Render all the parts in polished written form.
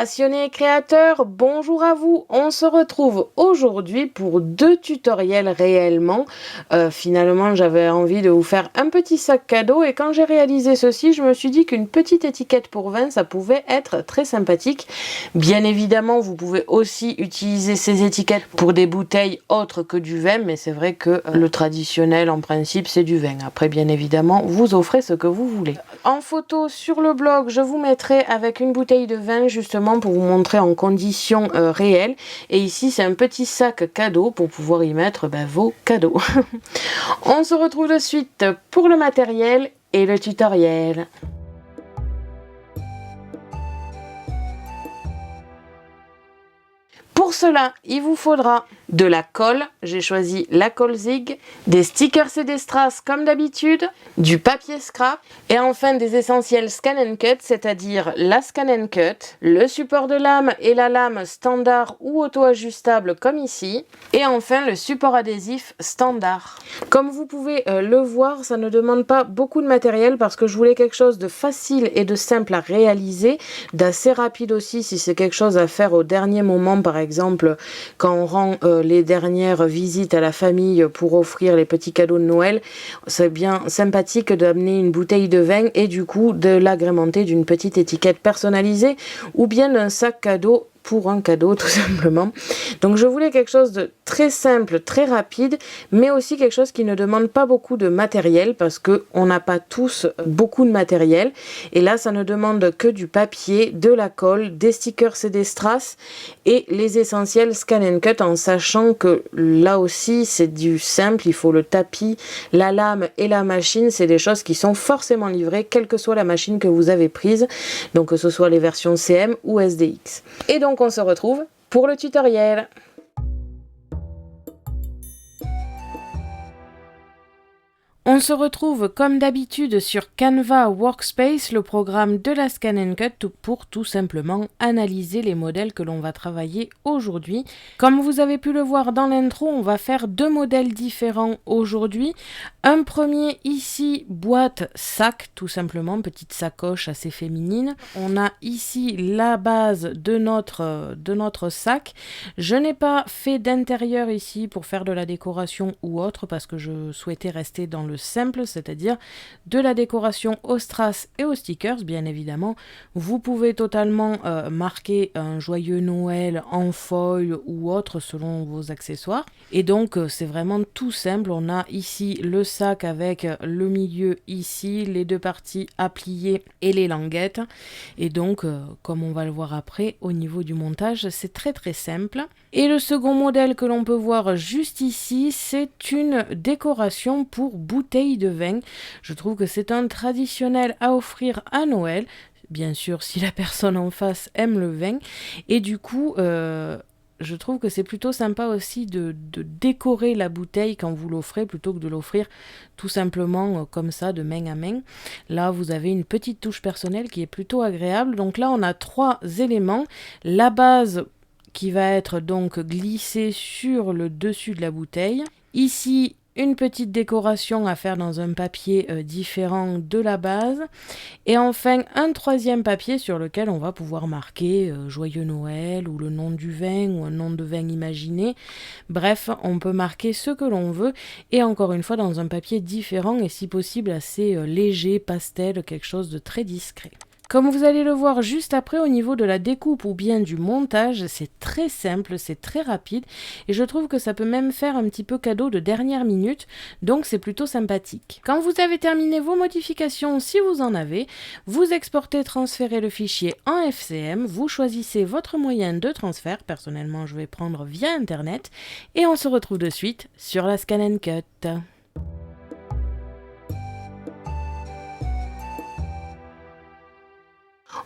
Passionnés et créateurs, bonjour à vous. On se retrouve aujourd'hui pour 2 tutoriels réellement. Finalement, j'avais envie de vous faire un petit sac cadeau et quand j'ai réalisé ceci, je me suis dit qu'une petite étiquette pour vin, ça pouvait être très sympathique. Bien évidemment, vous pouvez aussi utiliser ces étiquettes pour des bouteilles autres que du vin, mais c'est vrai que le traditionnel en principe, c'est du vin. Après, bien évidemment, vous offrez ce que vous voulez. En photo sur le blog, je vous mettrai avec une bouteille de vin justement pour vous montrer en conditions réelles. Et ici, c'est un petit sac cadeau pour pouvoir y mettre vos cadeaux. On se retrouve de suite pour le matériel et le tutoriel. Pour cela, il vous faudra de la colle, j'ai choisi la colle Zig, des stickers et des strass comme d'habitude, du papier scrap et enfin des essentiels Scan and Cut, c'est-à-dire la Scan and Cut, le support de lame et la lame standard ou auto-ajustable comme ici et enfin le support adhésif standard. Comme vous pouvez le voir, ça ne demande pas beaucoup de matériel parce que je voulais quelque chose de facile et de simple à réaliser, d'assez rapide aussi si c'est quelque chose à faire au dernier moment, par exemple quand on rend les dernières visites à la famille pour offrir les petits cadeaux de Noël. C'est bien sympathique d'amener une bouteille de vin et du coup de l'agrémenter d'une petite étiquette personnalisée ou bien d'un sac cadeau pour un cadeau tout simplement. Donc je voulais quelque chose de très simple, très rapide, mais aussi quelque chose qui ne demande pas beaucoup de matériel parce que on n'a pas tous beaucoup de matériel. Et là, ça ne demande que du papier, de la colle, des stickers et des strass et les essentiels Scan and Cut en sachant que là aussi c'est du simple, il faut le tapis, la lame et la machine, c'est des choses qui sont forcément livrées quelle que soit la machine que vous avez prise, donc que ce soit les versions CM ou SDX. Et donc on se retrouve pour le tutoriel. On se retrouve comme d'habitude sur Canva Workspace, le programme de la Scan and Cut pour tout simplement analyser les modèles que l'on va travailler aujourd'hui. Comme vous avez pu le voir dans l'intro, on va faire 2 modèles différents aujourd'hui. Un premier ici, boîte sac, tout simplement, petite sacoche assez féminine. On a ici la base de notre sac. Je n'ai pas fait d'intérieur ici pour faire de la décoration ou autre parce que je souhaitais rester dans le simple, c'est-à-dire de la décoration aux strass et aux stickers, bien évidemment. Vous pouvez totalement marquer un joyeux Noël en foil ou autre selon vos accessoires. Et donc, c'est vraiment tout simple. On a ici le sac avec le milieu ici, les 2 parties à plier et les languettes. Et donc, comme on va le voir après, au niveau du montage, c'est très très simple. Et le second modèle que l'on peut voir juste ici, c'est une décoration pour bouteille de vin. Je trouve que c'est un traditionnel à offrir à Noël, bien sûr si la personne en face aime le vin. Et du coup, je trouve que c'est plutôt sympa aussi de décorer la bouteille quand vous l'offrez plutôt que de l'offrir tout simplement comme ça de main à main. Là, vous avez une petite touche personnelle qui est plutôt agréable. Donc là, on a 3 éléments. La base qui va être donc glissée sur le dessus de la bouteille. Ici, une petite décoration à faire dans un papier différent de la base. Et enfin, un 3e papier sur lequel on va pouvoir marquer Joyeux Noël ou le nom du vin ou un nom de vin imaginé. Bref, on peut marquer ce que l'on veut et encore une fois dans un papier différent et si possible assez léger, pastel, quelque chose de très discret. Comme vous allez le voir juste après au niveau de la découpe ou bien du montage, c'est très simple, c'est très rapide et je trouve que ça peut même faire un petit peu cadeau de dernière minute, donc c'est plutôt sympathique. Quand vous avez terminé vos modifications, si vous en avez, vous exportez, transférez le fichier en FCM, vous choisissez votre moyen de transfert, personnellement je vais prendre via internet et on se retrouve de suite sur la Scan and Cut.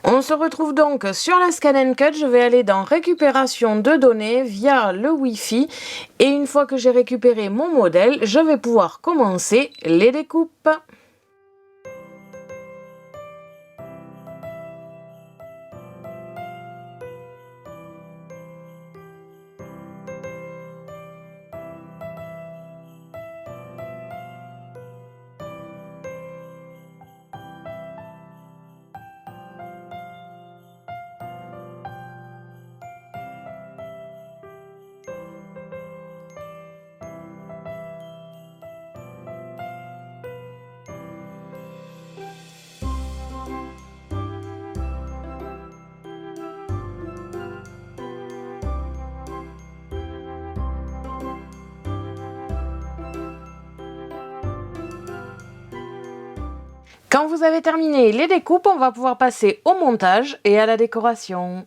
On se retrouve donc sur la Scan and Cut, je vais aller dans récupération de données via le Wi-Fi et une fois que j'ai récupéré mon modèle, je vais pouvoir commencer les découpes. Quand vous avez terminé les découpes, on va pouvoir passer au montage et à la décoration.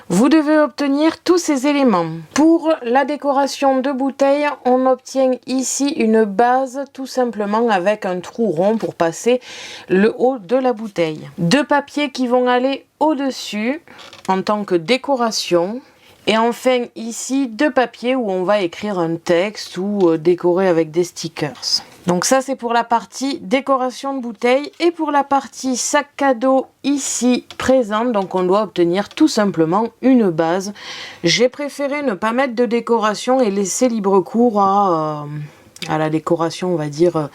Vous devez obtenir tous ces éléments. Pour la décoration de bouteille, on obtient ici une base tout simplement avec un trou rond pour passer le haut de la bouteille. Deux papiers qui vont aller au-dessus en tant que décoration. Et enfin ici, deux papiers où on va écrire un texte ou décorer avec des stickers. Donc ça c'est pour la partie décoration de bouteille et pour la partie sac cadeau ici présente, donc on doit obtenir tout simplement une base. J'ai préféré ne pas mettre de décoration et laisser libre cours à la décoration, on va dire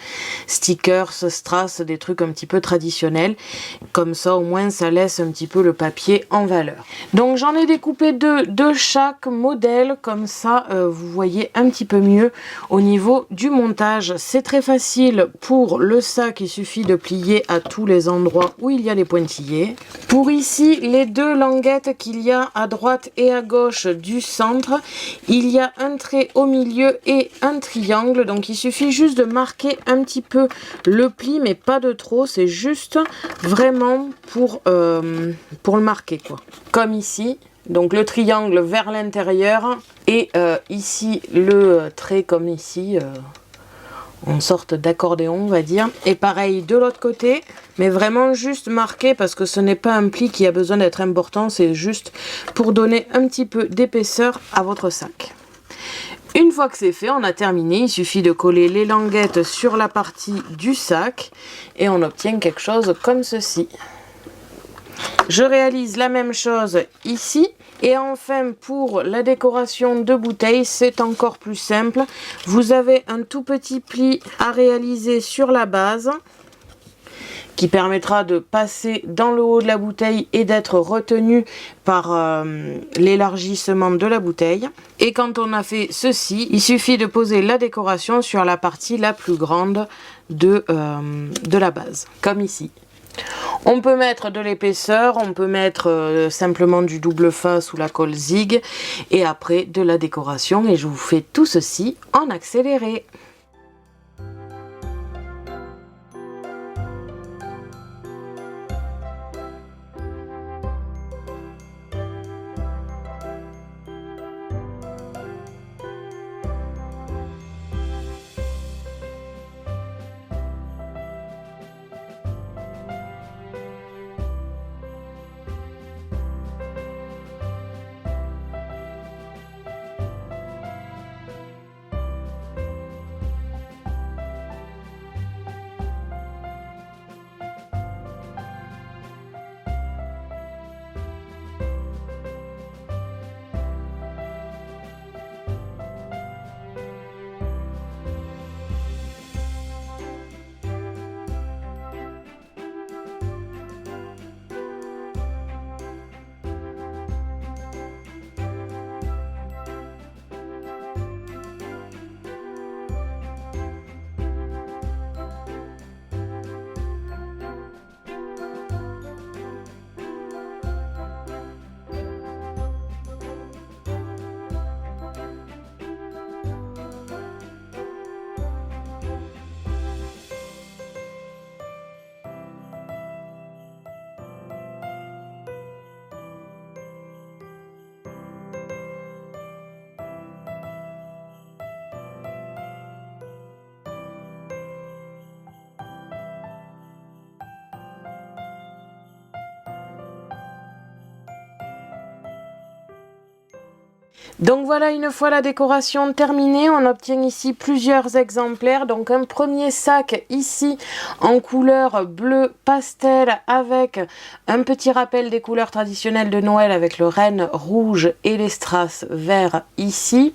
stickers, strass, des trucs un petit peu traditionnels. Comme ça, au moins, ça laisse un petit peu le papier en valeur. Donc, j'en ai découpé deux de chaque modèle. Comme ça, vous voyez un petit peu mieux au niveau du montage. C'est très facile pour le sac. Il suffit de plier à tous les endroits où il y a les pointillés. Pour ici, les deux languettes qu'il y a à droite et à gauche du centre, il y a un trait au milieu et un triangle. Donc il suffit juste de marquer un petit peu le pli, mais pas de trop, c'est juste vraiment pour le marquer, quoi. Comme ici, donc le triangle vers l'intérieur et ici le trait comme ici, en sorte d'accordéon, on va dire. Et pareil de l'autre côté, mais vraiment juste marqué parce que ce n'est pas un pli qui a besoin d'être important, c'est juste pour donner un petit peu d'épaisseur à votre sac. Une fois que c'est fait, on a terminé, il suffit de coller les languettes sur la partie du sac et on obtient quelque chose comme ceci. Je réalise la même chose ici. Et enfin, pour la décoration de bouteille, c'est encore plus simple. Vous avez un tout petit pli à réaliser sur la base qui permettra de passer dans le haut de la bouteille et d'être retenu par l'élargissement de la bouteille. Et quand on a fait ceci, il suffit de poser la décoration sur la partie la plus grande de la base, comme ici. On peut mettre de l'épaisseur, on peut mettre simplement du double face ou la colle zig et après de la décoration et je vous fais tout ceci en accéléré. Donc voilà, une fois la décoration terminée, on obtient ici plusieurs exemplaires. Donc un premier sac ici en couleur bleu pastel avec un petit rappel des couleurs traditionnelles de Noël avec le renne rouge et les strass vert ici.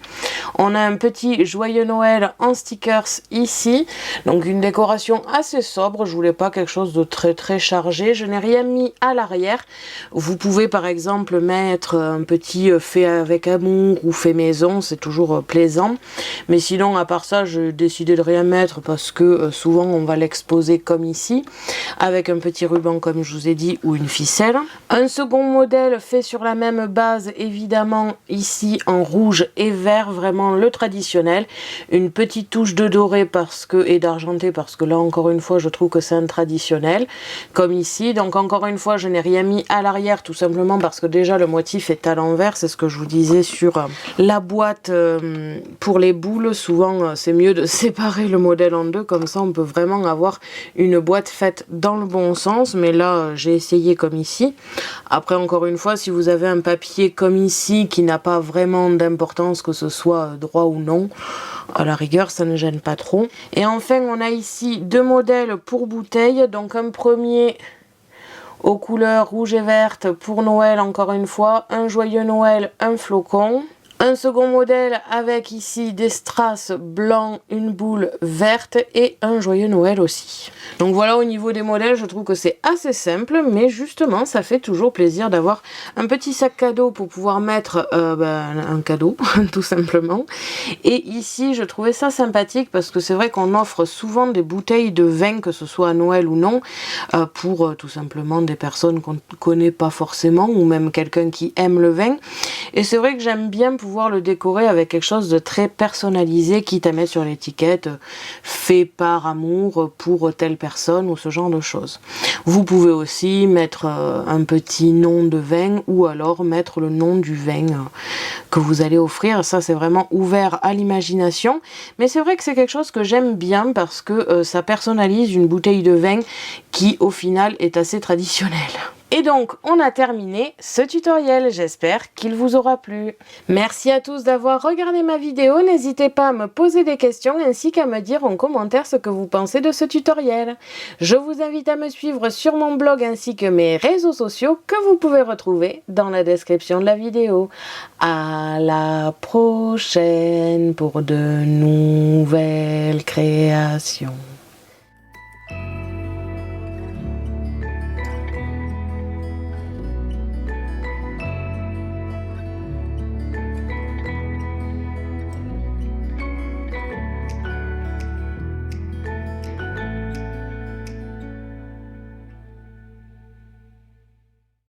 On a un petit joyeux Noël en stickers ici. Donc une décoration assez sobre, je voulais pas quelque chose de très chargé. Je n'ai rien mis à l'arrière. Vous pouvez par exemple mettre un petit fait avec amour amour ou fait maison, c'est toujours plaisant. Mais sinon, à part ça, j'ai décidé de rien mettre parce que souvent on va l'exposer comme ici, avec un petit ruban comme je vous ai dit, ou une ficelle. Un second modèle fait sur la même base, évidemment ici en rouge et vert, vraiment le traditionnel. Une petite touche de doré et d'argenté parce que là encore une fois je trouve que c'est un traditionnel, comme ici. Donc encore une fois je n'ai rien mis à l'arrière tout simplement parce que déjà le motif est à l'envers, c'est ce que je vous disais sur la boîte pour les boules. Souvent c'est mieux de séparer le modèle en deux, comme ça on peut vraiment avoir une boîte faite dans le bon sens, mais là j'ai essayé comme ici. Après encore une fois, si vous avez un papier comme ici qui n'a pas vraiment d'importance que ce soit droit ou non, à la rigueur ça ne gêne pas trop. Et enfin on a ici deux modèles pour bouteilles, donc un premier aux couleurs rouge et verte pour Noël, encore une fois, un joyeux Noël, un flocon. Un second modèle avec ici des strass blancs, une boule verte et un joyeux Noël aussi. Donc voilà, au niveau des modèles, je trouve que c'est assez simple, mais justement, ça fait toujours plaisir d'avoir un petit sac cadeau pour pouvoir mettre un cadeau, tout simplement. Et ici, je trouvais ça sympathique parce que c'est vrai qu'on offre souvent des bouteilles de vin, que ce soit à Noël ou non, pour tout simplement des personnes qu'on ne connaît pas forcément, ou même quelqu'un qui aime le vin. Et c'est vrai que j'aime bien pouvoir le décorer avec quelque chose de très personnalisé, quitte à mettre sur l'étiquette fait par amour pour telle personne ou ce genre de choses. Vous pouvez aussi mettre un petit nom de vin ou alors mettre le nom du vin que vous allez offrir. Ça c'est vraiment ouvert à l'imagination, mais c'est vrai que c'est quelque chose que j'aime bien parce que ça personnalise une bouteille de vin qui au final est assez traditionnelle. Et donc, on a terminé ce tutoriel, j'espère qu'il vous aura plu. Merci à tous d'avoir regardé ma vidéo, n'hésitez pas à me poser des questions ainsi qu'à me dire en commentaire ce que vous pensez de ce tutoriel. Je vous invite à me suivre sur mon blog ainsi que mes réseaux sociaux que vous pouvez retrouver dans la description de la vidéo. À la prochaine pour de nouvelles créations.